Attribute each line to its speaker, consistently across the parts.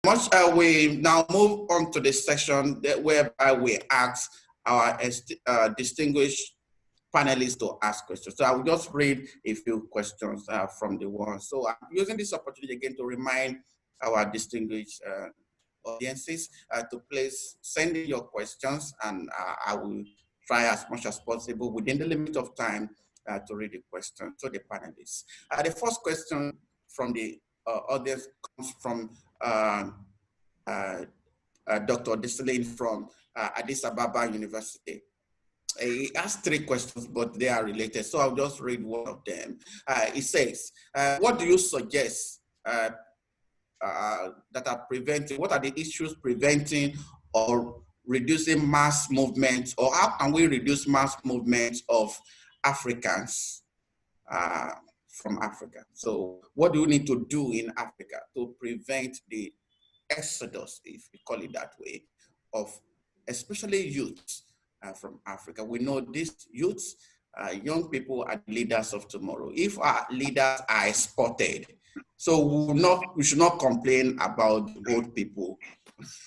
Speaker 1: We now move on to the session whereby we ask our distinguished panelists to ask questions. So I will just read a few questions from the ones. So I'm using this opportunity again to remind our distinguished audiences to please send in your questions, and I will try as much as possible within the limit of time to read the question to the panelists. The first question from the audience comes from Dr. Desalegn from Addis Ababa University. He asked 3 questions, but they are related, so I'll just read one of them. It says, what do you suggest that are preventing, what are the issues preventing or reducing mass movements, or how can we reduce mass movements of Africans from Africa? So what do we need to do in Africa to prevent the exodus, if we call it that way, of especially youth from Africa? We know these youths, young people are leaders of tomorrow. If our leaders are exported, so we should not complain about old people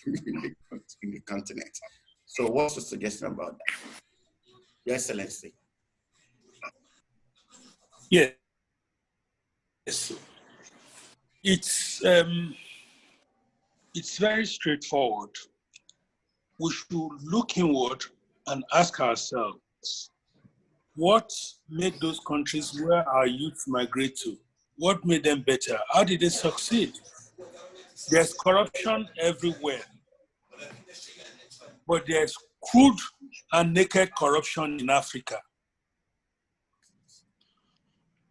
Speaker 1: in the continent. So what's your suggestion about that? Your Excellency.
Speaker 2: Yes. It's very straightforward. We should look inward and ask ourselves, what made those countries where our youth migrate to? What made them better? How did they succeed? There's corruption everywhere, but there's crude and naked corruption in Africa.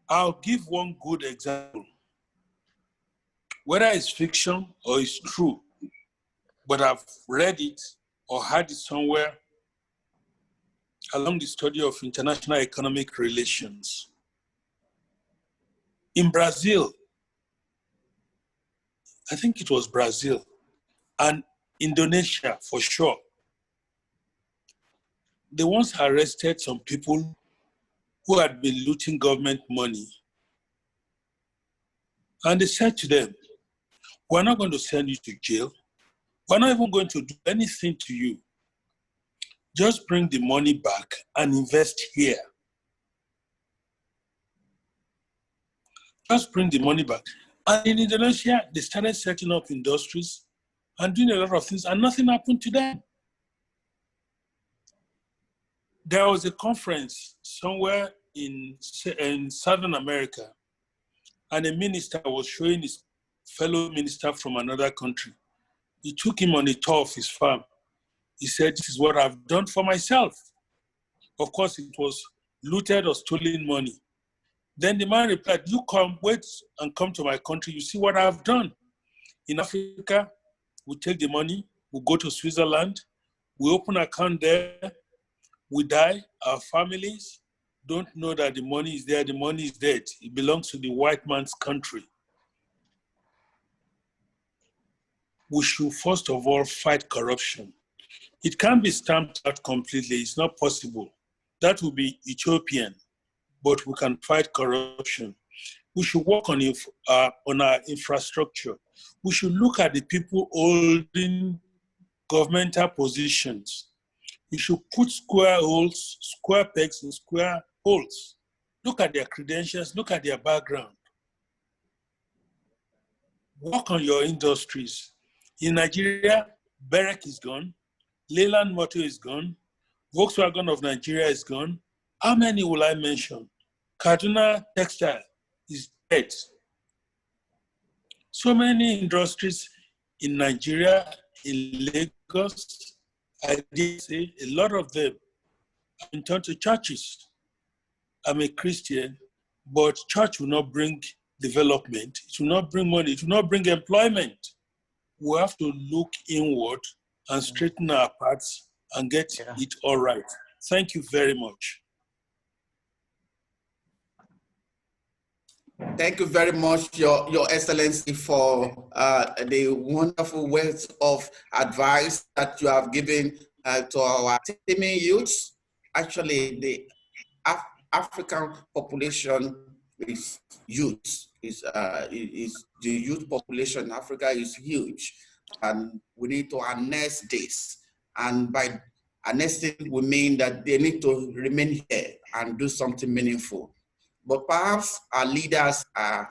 Speaker 2: I'll give one good example. Whether it's fiction or it's true, but I've read it or heard it somewhere along the study of international economic relations. In Brazil, I think it was Brazil, and Indonesia for sure, they once arrested some people who had been looting government money. And they said to them, we're not going to send you to jail. We're not even going to do anything to you. Just bring the money back and invest here. Just bring the money back. And in Indonesia, they started setting up industries and doing a lot of things, and nothing happened to them. There was a conference somewhere in Southern America, and a minister was showing his fellow minister from another country. He took him on a tour of his farm. He said, this is what I've done for myself. Of course, it was looted or stolen money. Then the man replied, you come, wait and come to my country. You see what I've done. In Africa, we take the money, we go to Switzerland, we open an account there, we die, our families don't know that the money is there, the money is dead. It belongs to the white man's country. We should first of all fight corruption. It can't be stamped out completely, it's not possible. That would be utopian, but we can fight corruption. We should work on our infrastructure. We should look at the people holding governmental positions. We should put square pegs in square holes. Look at their credentials, look at their background. Work on your industries. In Nigeria, Berek is gone, Leyland Motor is gone, Volkswagen of Nigeria is gone. How many will I mention? Kaduna Textile is dead. So many industries in Nigeria, in Lagos, I did say a lot of them have been turned to churches. I'm a Christian, but church will not bring development. It will not bring money. It will not bring employment. We have to look inward and straighten our paths and get it all right. Thank you very much.
Speaker 1: Thank you very much, Your Excellency, for the wonderful words of advice that you have given to our teeming youths. Actually, the African population is youth. The youth population in Africa is huge. and we need to harness this. And by harnessing, we mean that they need to remain here and do something meaningful. But perhaps our leaders are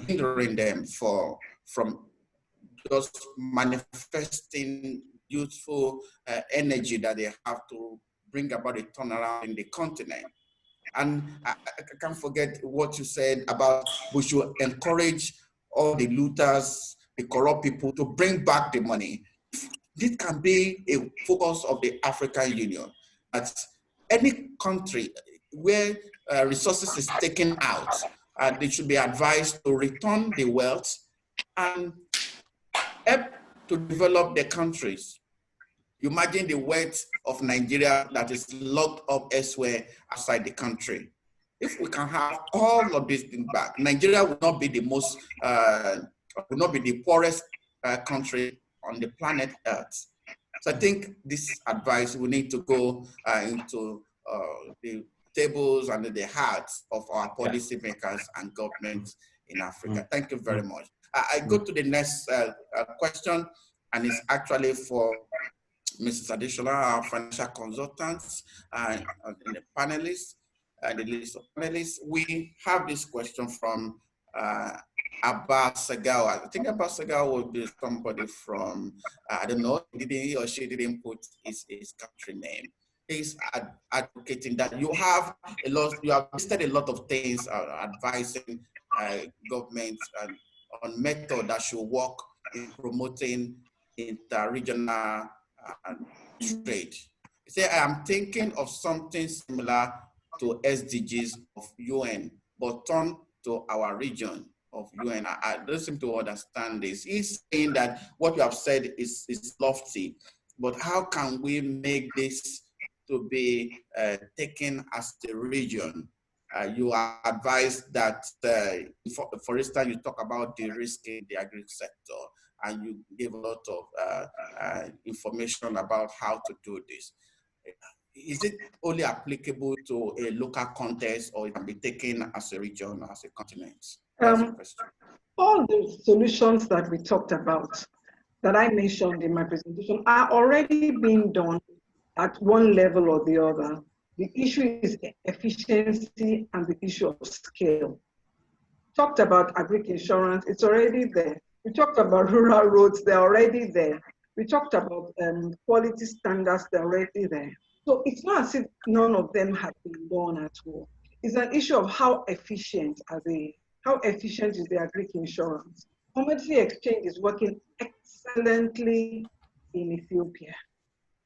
Speaker 1: hindering them from just manifesting youthful energy that they have to bring about a turnaround in the continent. And I can't forget what you said about we should encourage all the looters, the corrupt people to bring back the money. This can be a focus of the African Union. That any country where resources is taken out, they should be advised to return the wealth and help to develop their countries. You imagine the wealth of Nigeria that is locked up elsewhere outside the country. If we can have all of these things back, Nigeria will not be the most, will not be the poorest country on the planet Earth. So I think this advice we need to go into the tables and the hearts of our policymakers and governments in Africa. Thank you very much. I go to the next question, and it's actually for Mrs. Additional, our financial consultants, and the panelists, the list of panelists. We have this question from Abba Sagawa. I think Abba Sagawa would be somebody from, I don't know, he or she didn't put his country name. He's advocating that you have listed a lot of things, advising governments on method that should work in promoting inter-regional trade. He said, I am thinking of something similar to SDGs of UN, but turn to our region of UN. I don't seem to understand this. He's saying that what you have said is lofty, but how can we make this to be taken as a region? You are advised that, for instance, you talk about de-risking the agri sector, and you give a lot of information about how to do this. Is it only applicable to a local context, or it can be taken as a region, as a continent? That's the question.
Speaker 3: All the solutions that we talked about, that I mentioned in my presentation, are already being done at one level or the other. The issue is efficiency and the issue of scale. Talked about agri-insurance, it's already there. We talked about rural roads, they're already there. We talked about quality standards, they're already there. So it's not as if none of them have been done at all. It's an issue of how efficient is the agri-insurance. Commodity exchange is working excellently in Ethiopia.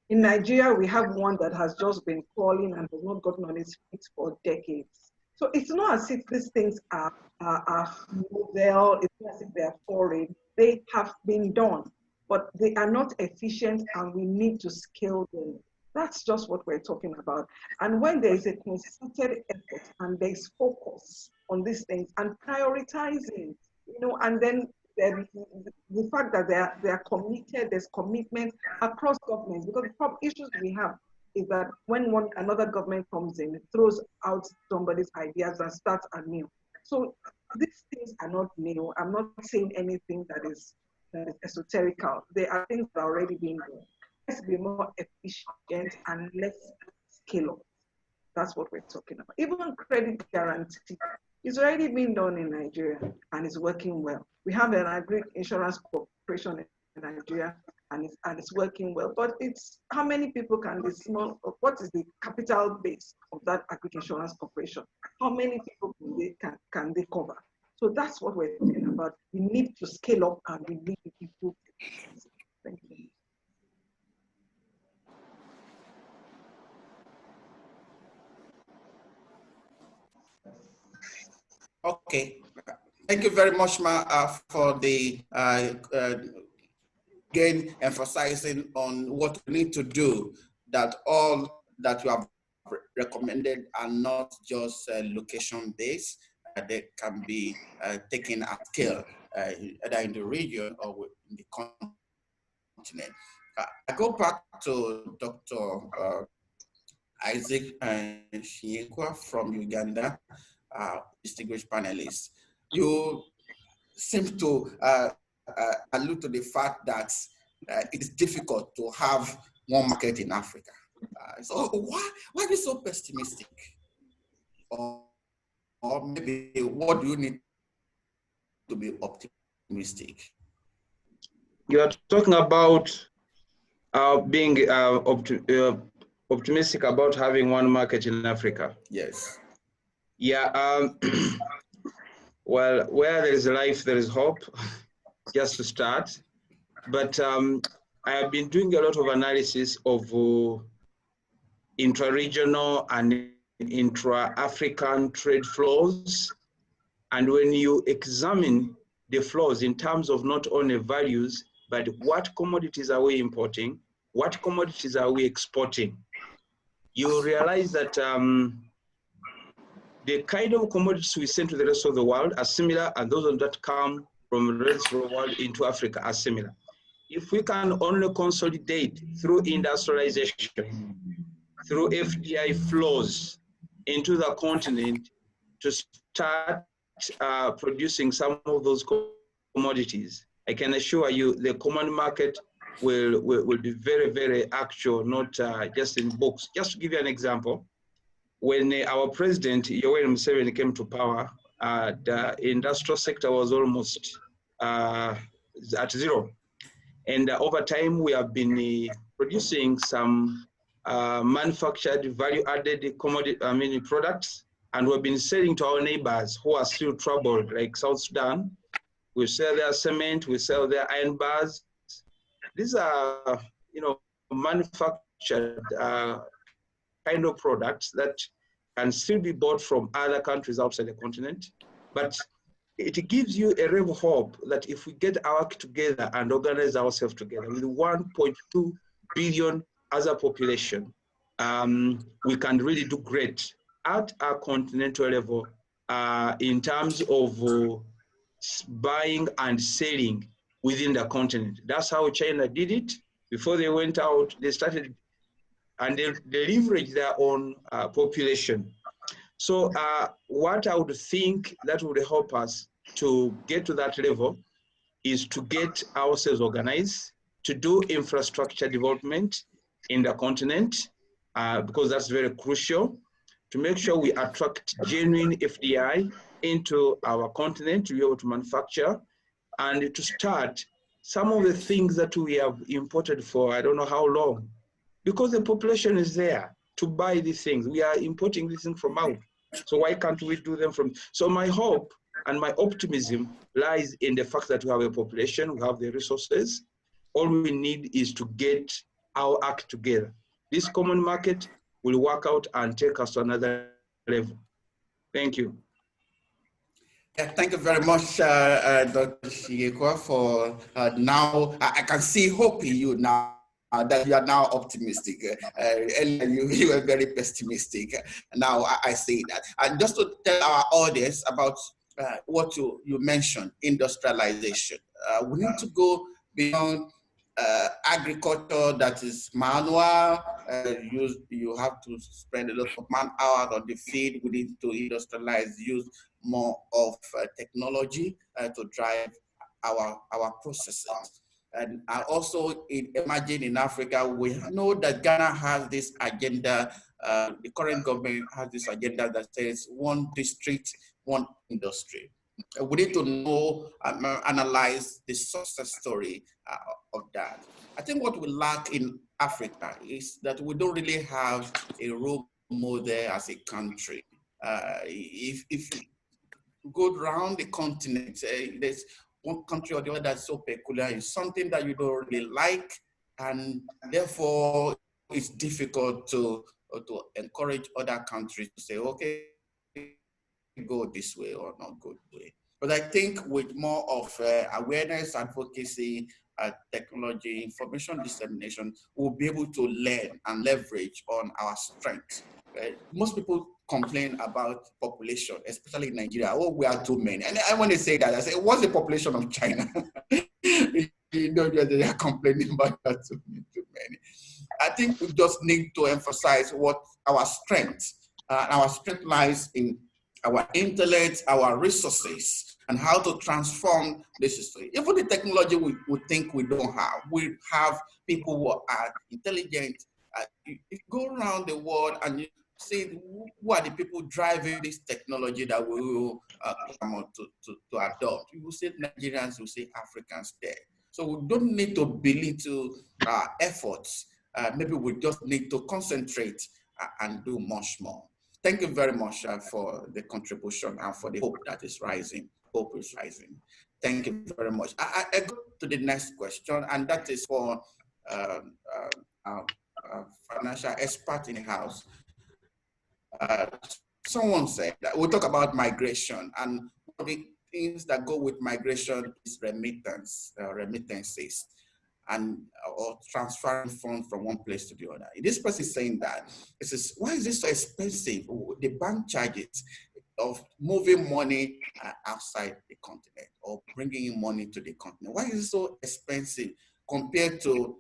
Speaker 3: In Nigeria, we have one that has just been crawling and has not gotten on its feet for decades. So it's not as if these things are novel, it's not as if they are foreign. They have been done, but they are not efficient, and we need to scale them. That's just what we're talking about. And when there is a concerted effort and there's focus on these things and prioritizing, and then the fact that they are committed, there's commitment across governments, because the issues we have is that when another government comes in, it throws out somebody's ideas and starts anew. So these things are not new. I'm not saying anything that is esoterical. They are things that are already being done. Let's be more efficient and less scale up. That's what we're talking about. Even credit guarantee is already being done in Nigeria and it's working well. We have an agri-insurance corporation in Nigeria and it's working well. But it's how many people can this small? What is the capital base of that agri-insurance corporation? How many people can they cover? So that's what we're talking about. We need to scale up and we need to improve. Thank you.
Speaker 1: Okay, thank you very much, Ma, for the again emphasizing on what we need to do, that all that you have recommended are not just location-based, they can be taken at scale, either in the region or in the continent. I go back to Dr. Isaac Shiekwa from Uganda. Distinguished panelists, you seem to allude to the fact that it is difficult to have one market in Africa. So why are you so pessimistic? Or maybe what do you need to be optimistic?
Speaker 4: You are talking about being optimistic about having one market in Africa.
Speaker 1: Yes.
Speaker 4: Yeah. Well, where there is life, there is hope, just to start. But I have been doing a lot of analysis of intra-regional and intra-African trade flows. And when you examine the flows in terms of not only values, but what commodities are we importing, what commodities are we exporting, you realize that the kind of commodities we send to the rest of the world are similar, and those that come from the rest of the world into Africa are similar. If we can only consolidate through industrialization, through FDI flows into the continent to start producing some of those commodities, I can assure you the common market will be very, very actual, not just in books. Just to give you an example, when our president, Yoweri Museveni, came to power, the industrial sector was almost at zero. And over time, we have been producing some manufactured value-added commodity, products, and we've been selling to our neighbors who are still troubled, like South Sudan. We sell their cement, we sell their iron bars. These are, manufactured kind of products that can still be bought from other countries outside the continent. But it gives you a ray of hope that if we get our act together and organize ourselves together with 1.2 billion as a population, we can really do great at a continental level in terms of buying and selling within the continent. That's how China did it. Before they went out, they started and they leveraged their own population. So what I would think that would help us to get to that level is to get ourselves organized, to do infrastructure development in the continent, because that's very crucial, to make sure we attract genuine FDI into our continent to be able to manufacture, and to start some of the things that we have imported for I don't know how long, because the population is there to buy these things. We are importing these things from out. So why can't we do them from? So my hope and my optimism lies in the fact that we have a population, we have the resources. All we need is to get our act together. This common market will work out and take us to another level. Thank you.
Speaker 1: Yeah, thank you very much, Dr. Shiekwa, for now. I can see hope in you now. That you are now optimistic. Earlier you were very pessimistic. Now I see that. And just to tell our audience about what you mentioned, industrialization. We need to go beyond agriculture that is manual. You have to spend a lot of man hours on the field. We need to industrialize, use more of technology to drive our processes. And also emerging in Africa, we know that Ghana has this agenda, the current government has this agenda that says one district, one industry. We need to know, analyze the success story of that. I think what we lack in Africa is that we don't really have a role model as a country. If you go around the continent, there's one country or the other that's so peculiar, is something that you don't really like, and therefore it's difficult to encourage other countries to say, okay, go this way or not go this way. But I think with more of awareness, advocacy, technology, information dissemination, we'll be able to learn and leverage on our strengths. Right? Most people complain about population, especially in Nigeria. Oh, we are too many. And I want to say that. I say, what's the population of China? You know, they are complaining about that too many. I think we just need to emphasize what our strength lies in our intellect, our resources, and how to transform this history. Even the technology we think we don't have. We have people who are intelligent. You go around the world and you see who are the people driving this technology that we will come on to adopt. You will see Nigerians, you will see Africans there. So we don't need to belittle our efforts. Maybe we just need to concentrate and do much more. Thank you very much for the contribution and for the hope that is rising. Hope is rising. Thank you very much. I go to the next question, and that is for financial expert in the house. Someone said that we'll talk about migration, and one of the things that go with migration is remittances, and or transferring funds from one place to the other. This person is saying that it says, why is this so expensive? The bank charges of moving money outside the continent or bringing in money to the continent. Why is it so expensive compared to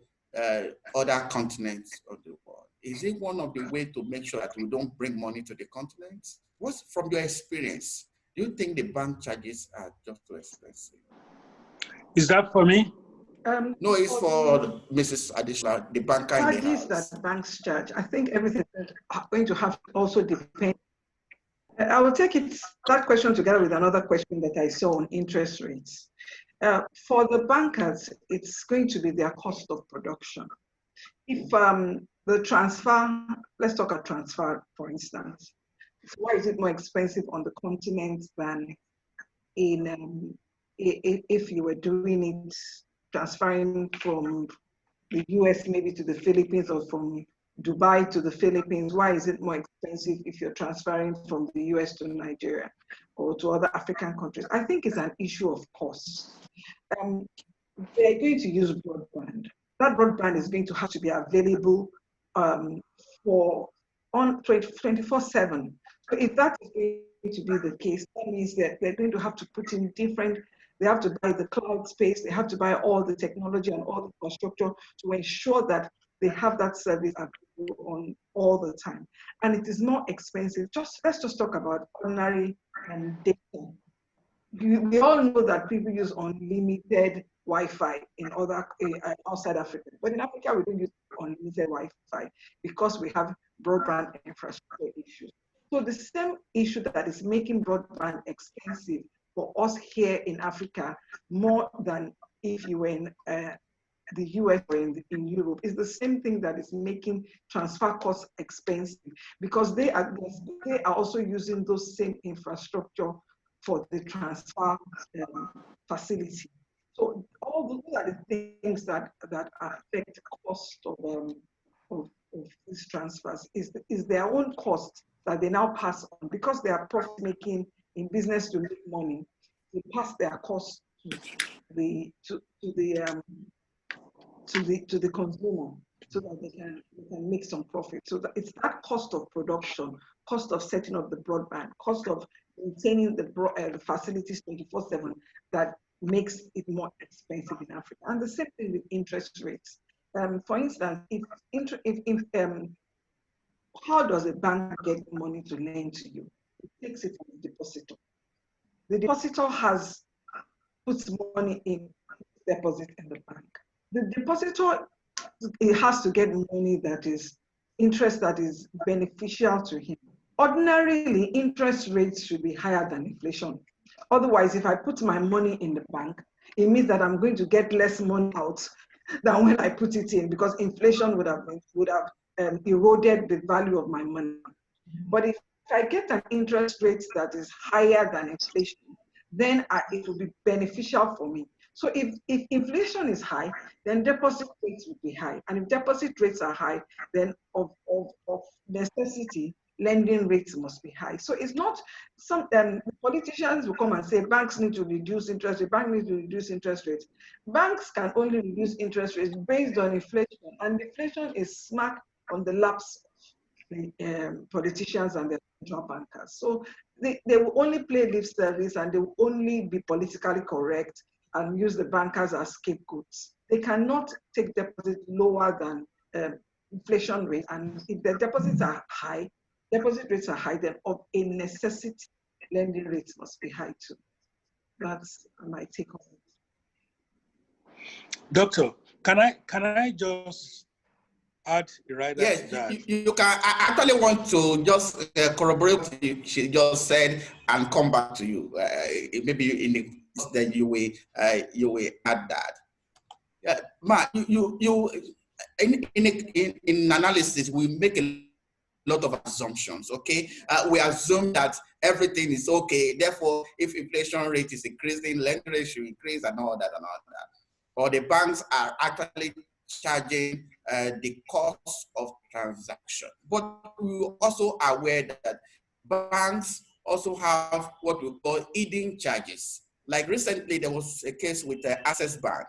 Speaker 1: other continents of the world? Is it one of the ways to make sure that we don't bring money to the continent? What's from your experience? Do you think the bank charges are just too expensive?
Speaker 2: Is that for me?
Speaker 1: No, it's for Mrs. Additional, the banker in the house.
Speaker 3: Charges that banks charge, I think everything is going to have to also depend. I will take that question together with another question that I saw on interest rates. For the bankers, it's going to be their cost of production. If the transfer, let's talk about transfer, for instance. Why is it more expensive on the continent than in if you were doing it, transferring from the US maybe to the Philippines, or from Dubai to the Philippines? Why is it more expensive if you're transferring from the US to Nigeria or to other African countries? I think it's an issue of cost. They're going to use broadband. That broadband is going to have to be available for on 24/7. So if that is going to be the case, that means that they're going to have to put in different. They have to buy the cloud space. They have to buy all the technology and all the infrastructure to ensure that they have that service available on all the time. And it is more expensive. Let's just talk about ordinary data. We all know that people use unlimited Wi-Fi in other outside Africa, but in Africa we don't use unlimited Wi-Fi because we have broadband infrastructure issues. So the same issue that is making broadband expensive for us here in Africa, more than if you were in the US or in Europe, is the same thing that is making transfer costs expensive, because they are also using those same infrastructure for the transfer facility. So all those are the things that affect cost of these transfers. Is their own cost that they now pass on, because they are profit making in business to make money. They pass their cost to the consumer, so that they can make some profit. So that it's that cost of production, cost of setting up the broadband, cost of maintaining the facilities 24/7 that makes it more expensive in Africa. And the same thing with interest rates. For instance, how does a bank get money to lend to you? It takes it from the depositor. The depositor puts money in deposit in the bank. The depositor, it has to get money that is interest that is beneficial to him. Ordinarily, interest rates should be higher than inflation. Otherwise, if I put my money in the bank, it means that I'm going to get less money out than when I put it in, because inflation would have eroded the value of my money. But if I get an interest rate that is higher than inflation, then it will be beneficial for me. So if inflation is high, then deposit rates will be high. And if deposit rates are high, then of necessity, lending rates must be high. So it's not politicians will come and say banks need to reduce interest rates, banks need to reduce interest rates. Banks can only reduce interest rates based on inflation, and inflation is smack on the laps of the politicians and the central bankers. So they will only play lip service, and they will only be politically correct and use the bankers as scapegoats. They cannot take deposits lower than inflation rate, and if the deposits are high, deposit rates are high, then of a necessity, lending rates must be high too. That's my take on it.
Speaker 2: Doctor, can I just add a rider
Speaker 1: Yes,
Speaker 2: to that?
Speaker 1: you can. I actually want to just corroborate what she just said and come back to you. Maybe in the course that you will add that. Yeah, Ma, you in analysis we make a lot of assumptions. Okay, we assume that everything is okay. Therefore, if inflation rate is increasing, lending rate should increase, and all that and all that. Or the banks are actually charging the cost of transaction. But we also are aware that banks also have what we call hidden charges. Like recently, there was a case with the Access Bank.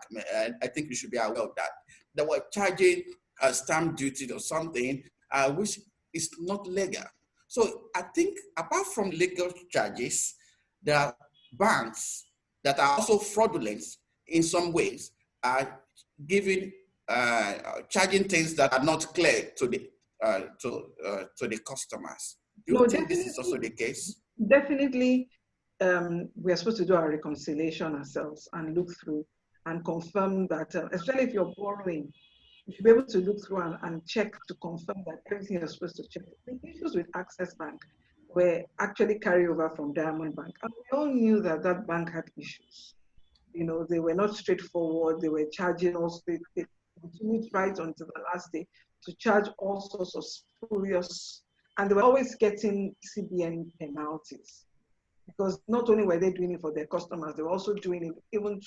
Speaker 1: I think you should be aware of that. They were charging a stamp duty or something, which is not legal. So I think apart from legal charges, there are banks that are also fraudulent in some ways, are giving charging things that are not clear to the customers. Do you think this is also the case?
Speaker 3: Definitely, we are supposed to do our reconciliation ourselves and look through and confirm that, especially if you're borrowing, you should be able to look through and check to confirm that everything you're supposed to check. The issues with Access Bank were actually carryover from Diamond Bank, and we all knew that that bank had issues. You know, they were not straightforward. They were charging us. They continued right until the last day to charge all sorts of spurious, and they were always getting CBN penalties, because not only were they doing it for their customers, they were also doing it even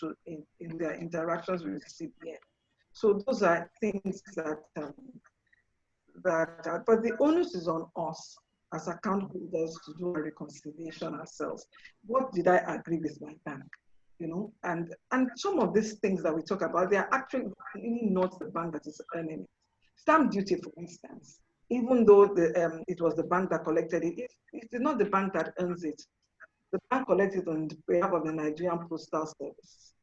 Speaker 3: in their interactions with CBN. So those are things that but the onus is on us as account holders to do a reconciliation ourselves. What did I agree with my bank? You know, and some of these things that we talk about, they are actually not the bank that is earning it. Stamp duty, for instance, even though it was the bank that collected it, it is not the bank that earns it. The bank collects it on behalf of the Nigerian Postal Service.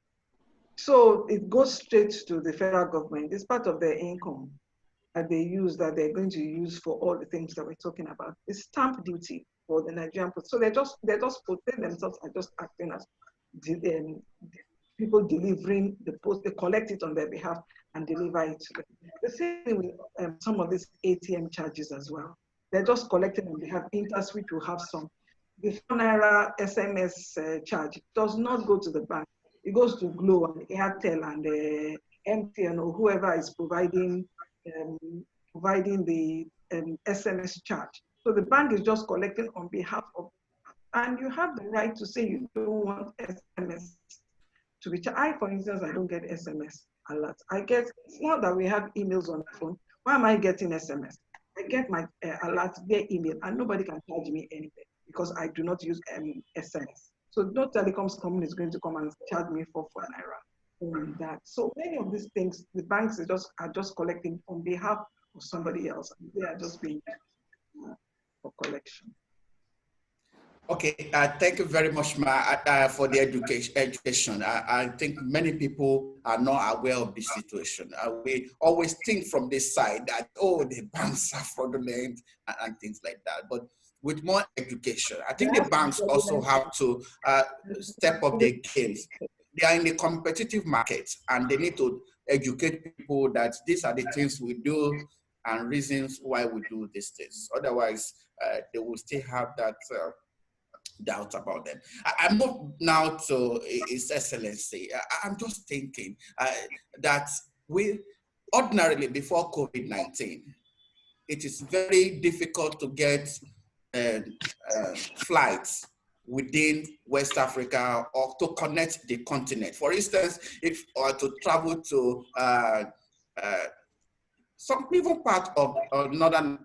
Speaker 3: So it goes straight to the federal government. It's part of their income that they use, that they're going to use for all the things that we're talking about. It's stamp duty for the Nigerian Post. So they themselves are just acting as people delivering the post. They collect it on their behalf and deliver it to them. The same with some of these ATM charges as well. They're just collecting on behalf. InterSwitch will have some. The Naira SMS charge does not go to the bank. It goes to Glo and Airtel and MTN or whoever is providing the SMS charge. So the bank is just collecting on behalf of, and you have the right to say you don't want SMS to be charged. I, for instance, I don't get SMS alerts. It's not that we have emails on the phone. Why am I getting SMS? I get my alerts via email and nobody can charge me anything because I do not use SMS. So no telecoms company is going to come and charge me for Naira on that. So many of these things, the banks are just collecting on behalf of somebody else. They are just being for collection.
Speaker 1: Okay, thank you very much, Ma, for the education. I think many people are not aware of this situation. We always think from this side that, oh, the banks are fraudulent and things like that. But with more education, I think the banks also have to step up their games. They are in the competitive market and they need to educate people that these are the things we do and reasons why we do these things. Otherwise, they will still have that doubt about them. I move now to His Excellency. I'm just thinking that we ordinarily before COVID-19, it is very difficult to get flights within West Africa or to connect the continent. For instance, if or to travel to some even part of northern,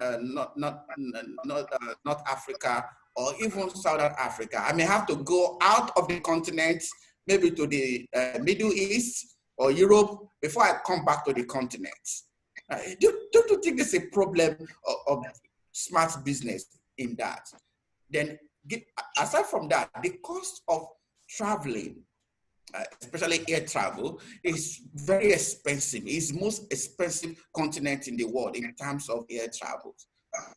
Speaker 1: North Africa or even Southern Africa, I may have to go out of the continent, maybe to the Middle East or Europe before I come back to the continent. Don't you think there's a problem of smart business in that? Then, aside from that, the cost of traveling, especially air travel, is very expensive. It's the most expensive continent in the world in terms of air travel.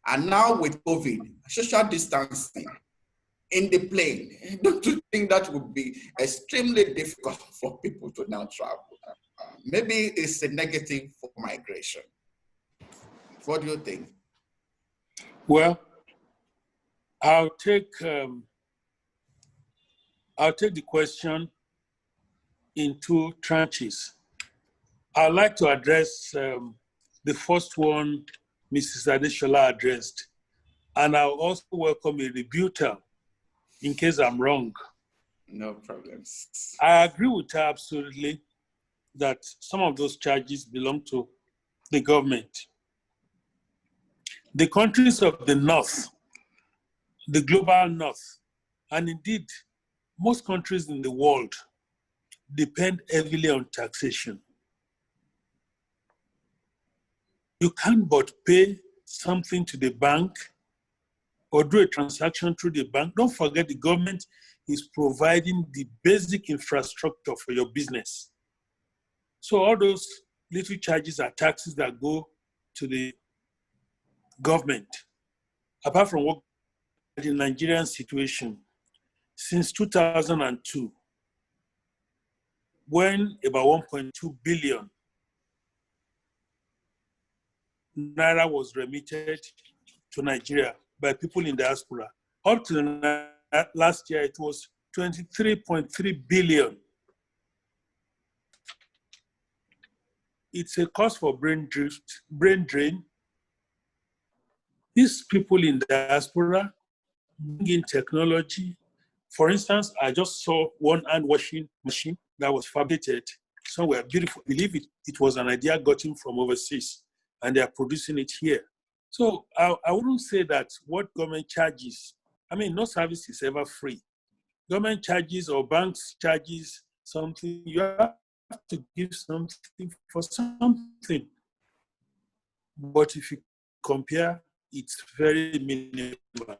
Speaker 1: And now with COVID, social distancing, in the plane. Don't you think that would be extremely difficult for people to now travel? Maybe it's a negative for migration. What do you think?
Speaker 2: Well, I'll take the question in two tranches. I'd like to address the first one Mrs. Adeshola addressed, and I'll also welcome a rebuttal in case I'm wrong.
Speaker 1: No problems.
Speaker 2: I agree with her absolutely that some of those charges belong to the government. The countries of the North, the global North, and indeed most countries in the world depend heavily on taxation. You can't but pay something to the bank or do a transaction through the bank. Don't forget the government is providing the basic infrastructure for your business. So all those little charges are taxes that go to the government. Apart from what the Nigerian situation, since 2002, when about 1.2 billion naira was remitted to Nigeria by people in diaspora, up to last year, it was 23.3 billion. It's a cause for brain drain. These people in diaspora bring in technology. For instance, I just saw one hand washing machine that was fabricated somewhere beautiful. I believe it was an idea gotten from overseas, and they are producing it here. So I wouldn't say that what government charges, I mean, no service is ever free. Government charges or banks charges something, you have to give something for something. But if you compare, it's very minimal.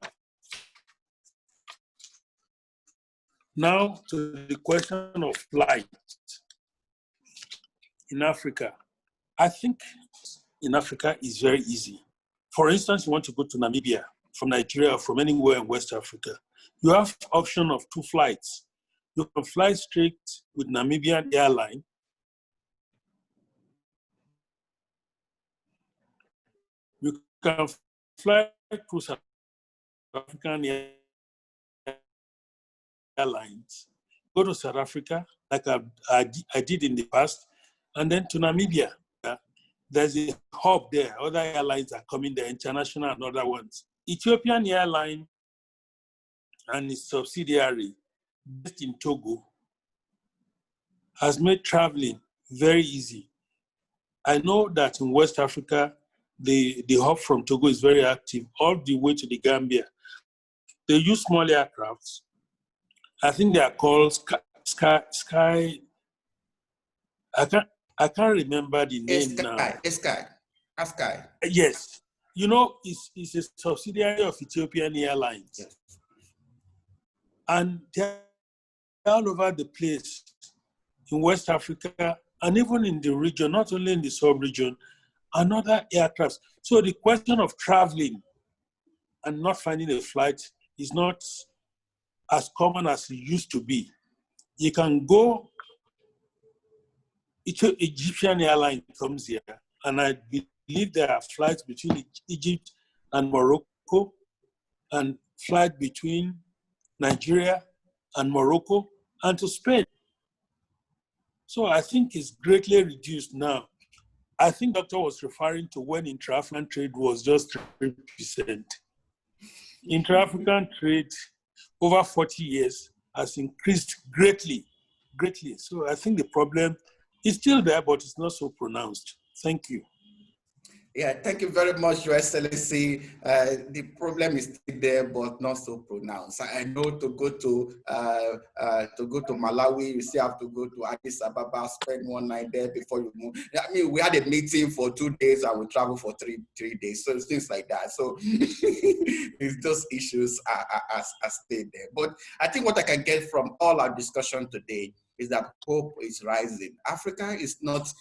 Speaker 2: Now to the question of flight in Africa. I think in Africa is very easy. For instance, you want to go to Namibia from Nigeria or from anywhere in West Africa. You have option of 2 flights. You can fly straight with Namibian airline. You can fly through South African airlines, go to South Africa, like I did in the past, and then to Namibia. There's a hub there. Other airlines are coming there, international and other ones. Ethiopian Airline and its subsidiary, based in Togo, has made traveling very easy. I know that in West Africa, the hub from Togo is very active, all the way to the Gambia. They use small aircrafts. I think they are called Sky. I can't remember the name now.
Speaker 1: Sky.
Speaker 2: Yes. You know, it's a subsidiary of Ethiopian Airlines.
Speaker 1: Yes.
Speaker 2: And they're all over the place in West Africa and even in the region, not only in the sub-region, and other aircrafts. So the question of traveling and not finding a flight is not as common as it used to be. You can go, Egyptian Airline comes here, and I believe there are flights between Egypt and Morocco, and flight between Nigeria and Morocco, and to Spain. So I think it's greatly reduced now. I think Doctor was referring to when intra-African trade was just 3%. Intra-African trade over 40 years has increased greatly. So I think the problem is still there, but it's not so pronounced. Thank you.
Speaker 1: Yeah, thank you very much, Your Excellency. The problem is still there, but not so pronounced. I know to go to Malawi, you still have to go to Addis Ababa, spend 1 night there before you move. I mean, we had a meeting for 2 days, and we travel for three days. So things like that. So those issues are stay there. But I think what I can get from all our discussion today is that hope is rising. Africa is not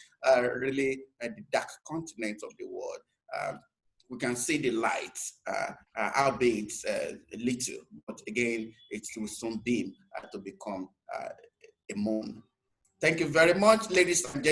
Speaker 1: really the dark continent of the world. we can see the light, albeit little, but again, it will soon beam to become a moon. Thank you very much, ladies and gentlemen.